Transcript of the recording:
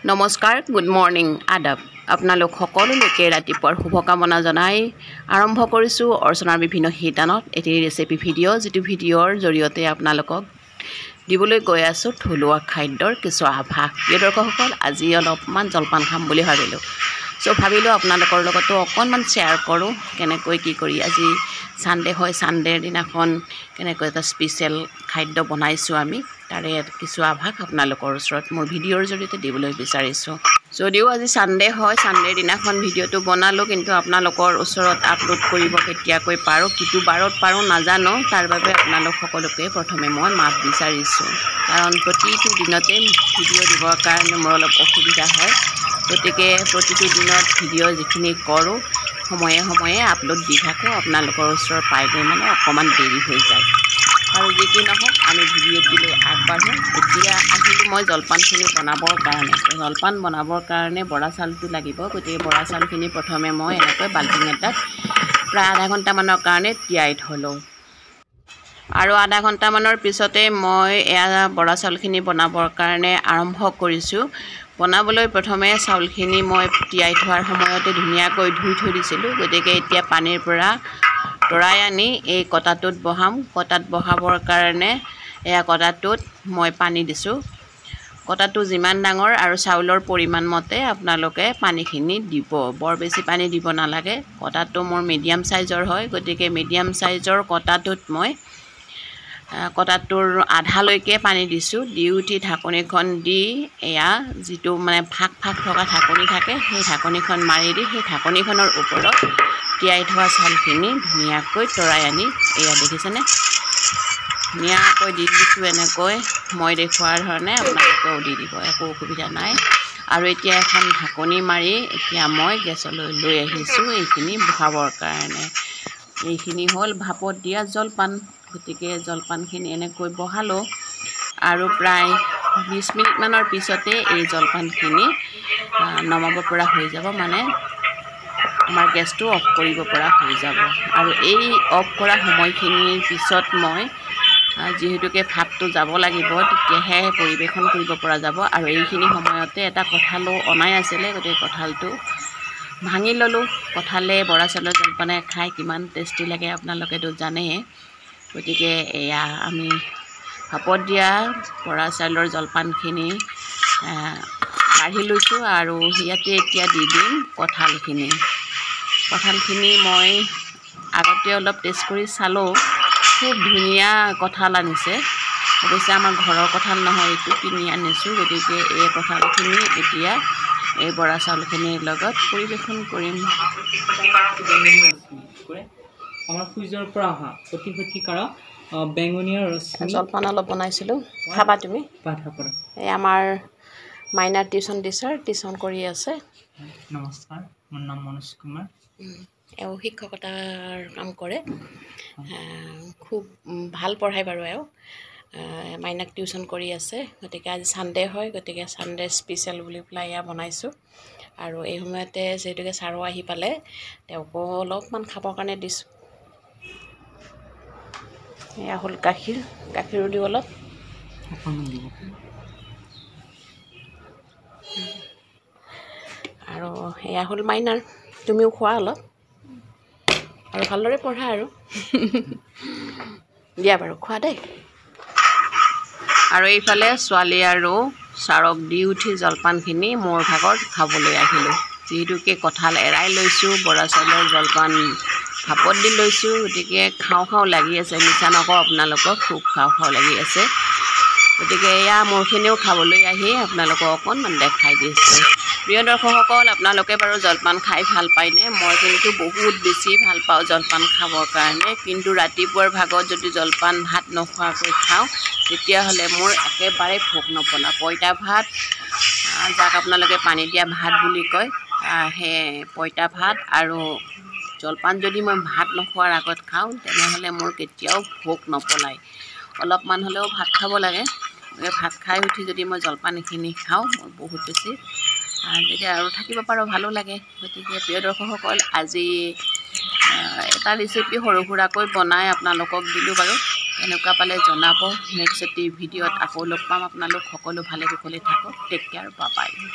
নমস্কাৰ, good morning, আদাব। আপোনালোক সকলোলৈকে ৰাতিপুৱাৰ শুভকামনা জনাই আৰম্ভ কৰিছোঁ অৰ্চনাৰ বিভিন্ন শিতানত এটি ৰেচিপি ভিডিঅ', যিটো ভিডিঅ'ৰ জৰিয়তে আপোনালোকক দিবলৈ গৈ আছোঁ থলুৱা খাদ্যৰ কিছু আভাস। প্ৰিয় দৰ্শকসকল, আজি অলপমান জলপান খাম বুলি ভাবিলোঁ। ভাবিলোঁ আপোনালোকৰ লগতো অকণমান শ্বেয়াৰ কৰোঁ কেনেকৈ কি কৰি আজি ছানডে হয়, ছানডেৰ দিনাখন কেনেকৈ এটা স্পেচিয়েল খাদ্য বনাইছোঁ আমি, তাৰে কিছু আভাস আপোনালোকৰ ওচৰত মোৰ ভিডিঅ'ৰ জৰিয়তে দিবলৈ বিচাৰিছোঁ। যদিও আজি ছানডে হয়, ছানডেৰ দিনাখন ভিডিঅ'টো বনালোঁ, কিন্তু আপোনালোকৰ ওচৰত আপলোড কৰিব কেতিয়াকৈ পাৰোঁ, কিটো বাৰত পাৰোঁ নাজানো। তাৰ বাবে আপোনালোক সকলোকে প্ৰথমে মই মাফ বিচাৰিছোঁ, কাৰণ প্ৰতিটো দিনতে ভিডিঅ' দিবৰ কাৰণে মোৰ অলপ অসুবিধা হয়। গতিকে প্ৰতিটো দিনত ভিডিঅ' যিখিনি কৰোঁ সময়ে সময়ে আপলোড দি থাকোঁ, আপোনালোকৰ ওচৰত পাইগৈ মানে অকণমান দেৰি হৈ যায়। আৰু যি কি নহওক, আমি ভিডিঅ'টিলৈ আগবাঢ়োঁ। এতিয়া আহিলোঁ মই জলপানখিনি বনাবৰ কাৰণে। জলপান বনাবৰ কাৰণে বৰা চাউলটো লাগিব। গতিকে বৰা চাউলখিনি প্ৰথমে মই এনেকৈ বাল্টিং এটাত প্ৰায় আধা ঘণ্টামানৰ কাৰণে তিয়াই থ'লোঁ। আৰু আধা ঘণ্টামানৰ পিছতে মই এয়া বৰা চাউলখিনি বনাবৰ কাৰণে আৰম্ভ কৰিছোঁ। বনাবলৈ প্ৰথমে চাউলখিনি মই তিয়াই থোৱাৰ সময়তে ধুনীয়াকৈ ধুই থৈ দিছিলোঁ। গতিকে এতিয়া পানীৰ পৰা তৰাই আনি এই কটাটোত বহাম। কটাত বহাবৰ কাৰণে এয়া কটাটোত মই পানী দিছোঁ। কটাটো যিমান ডাঙৰ আৰু চাউলৰ পৰিমাণ মতে আপোনালোকে পানীখিনি দিব। বৰ বেছি পানী দিব নালাগে। কটাটো মোৰ মিডিয়াম চাইজৰ হয়, গতিকে মিডিয়াম চাইজৰ কটাটোত মই কটাটোৰ আধালৈকে পানী দিছোঁ। দি উঠি ঢাকনিখন দি এয়া যিটো মানে ফাঁক থকা ঢাকনি থাকে, সেই ঢাকনিখন মাৰি দি সেই ঢাকনিখনৰ ওপৰত তিয়াই থোৱা চাউলখিনি ধুনীয়াকৈ তৰাই আনি এয়া দেখিছেনে, ধুনীয়াকৈ দি দিছোঁ। এনেকৈ মই দেখুওৱাৰ ধৰণে আপোনালোকেও দি দিব, একো অসুবিধা নাই। আৰু এতিয়া এখন ঢাকনি মাৰি এতিয়া মই গেছলৈ লৈ আহিছোঁ এইখিনি বহাবৰ কাৰণে। এইখিনি হ'ল ভাপত দিয়া জলপান। গতিকে জলপানখিনি এনেকৈ বহালোঁ আৰু প্ৰায় 20 মিনিটমানৰ পিছতে এই জলপানখিনি নমাব পৰা হৈ যাব, মানে আমাৰ গেছটো অফ কৰিব পৰা হৈ যাব। আৰু এই অফ কৰা সময়খিনিৰ পিছত মই যিহেতুকে ভাতটো যাব লাগিব, তেতিয়াহে পৰিৱেশন কৰিব পৰা যাব। আৰু এইখিনি সময়তে এটা কঁঠালো অনাই আছিলে, গতিকে কঁঠালটো ভাঙি ল'লোঁ। কঁঠালে বৰা চাউলৰ জলপানে খাই কিমান টেষ্টি লাগে আপোনালোকেতো জানেই। গতিকে এয়া আমি ভাপত দিয়া বৰা চাউলৰ জলপানখিনি কাঢ়ি লৈছোঁ আৰু ইয়াতে এতিয়া দি দিম কঁঠালখিনি। কঁঠালখিনি মই আগতে অলপ টেষ্ট কৰি চালোঁ, খুব ধুনীয়া কঁঠাল আনিছে। অৱশ্যে আমাৰ ঘৰৰ কঁঠাল নহয়, এইটো কিনি আনিছোঁ। গতিকে এই কঁঠালখিনি এতিয়া এই বৰা চাউলখিনিৰ লগত পৰিৱেশন কৰিম। আমাৰ সূৰ্যৰ পৰা অহা অতি ক্ষতিকাৰক বেঙুনীয়া ৰশ্মি জলপান অলপ বনাইছিলোঁ, খাবা তুমি? এই আমাৰ মাইনাৰ টিউশ্যন টিচাৰ টিউশ্যন কৰি আছে। নমস্কাৰ, মোৰ নাম মনোজ কুমাৰ। এওঁ শিক্ষকতাৰ কাম কৰে, খুব ভাল পঢ়ায় বাৰু। এওঁ মাইনাক টিউশ্যন কৰি আছে। গতিকে আজি ছানডে হয়, গতিকে ছানডে স্পেচিয়েল বুলি পেলাই এয়া বনাইছোঁ। আৰু এই সময়তে যিহেতুকে ছাৰো আহি পালে, তেওঁকো অলপমান খাবৰ কাৰণে দিছোঁ। এয়া হ'ল গাখীৰো দিওঁ অলপ। আৰু এয়া হ'ল মাইনাৰ, তুমিও খোৱা অলপ আৰু ভালদৰে পঢ়া আৰু দিয়া বাৰু, খোৱা দেই। আৰু এইফালে ছোৱালী আৰু ছাৰক দি উঠি জলপানখিনি মোৰ ভাগত খাবলৈ আহিলোঁ। যিহেতুকে কঁঠাল এৰাই লৈছোঁ, বৰা চাউলৰ জলপান ভাপত দি লৈছোঁ, গতিকে খাওঁ লাগি আছে। মিছা নকওঁ আপোনালোকক, খুব খাওঁ লাগি আছে। গতিকে এয়া মোৰখিনিও খাবলৈ আহি আপোনালোকক অকণমান দেখাই দিছোঁ। প্ৰিয় দৰ্শকসকল, আপোনালোকে বাৰু জলপান খাই ভাল পায়নে? মই কিন্তু বহুত বেছি ভাল পাওঁ জলপান খাবৰ কাৰণে। কিন্তু ৰাতিপুৱাৰ ভাগত যদি জলপান ভাত নোখোৱাকৈ খাওঁ, তেতিয়াহ'লে মোৰ একেবাৰে ভোক নপলায়। পঁইতা ভাত, যাক আপোনালোকে পানী দিয়া ভাত বুলি কয়, সেই পঁইতা ভাত আৰু জলপান যদি মই ভাত নোখোৱাৰ আগত খাওঁ, তেনেহ'লে মোৰ কেতিয়াও ভোক নপলায়। অলপমান হ'লেও ভাত খাব লাগে। ভাত খাই উঠি যদি মই জলপান এইখিনি খাওঁ, মোৰ বহুত বেছি যেতিয়া আৰু থাকিব পাৰোঁ ভালো লাগে। গতিকে প্ৰিয় দৰ্শকসকল, আজি এটা ৰেচিপি সৰু সুৰাকৈ বনাই আপোনালোকক দিলোঁ বাৰু। এনেকুৱা পালে জনাব। নেক্সট এটি ভিডিঅ'ত আকৌ লগ পাম। আপোনালোক সকলো ভালে কুশলে থাকক। টেক কেয়াৰ, বাই বাই।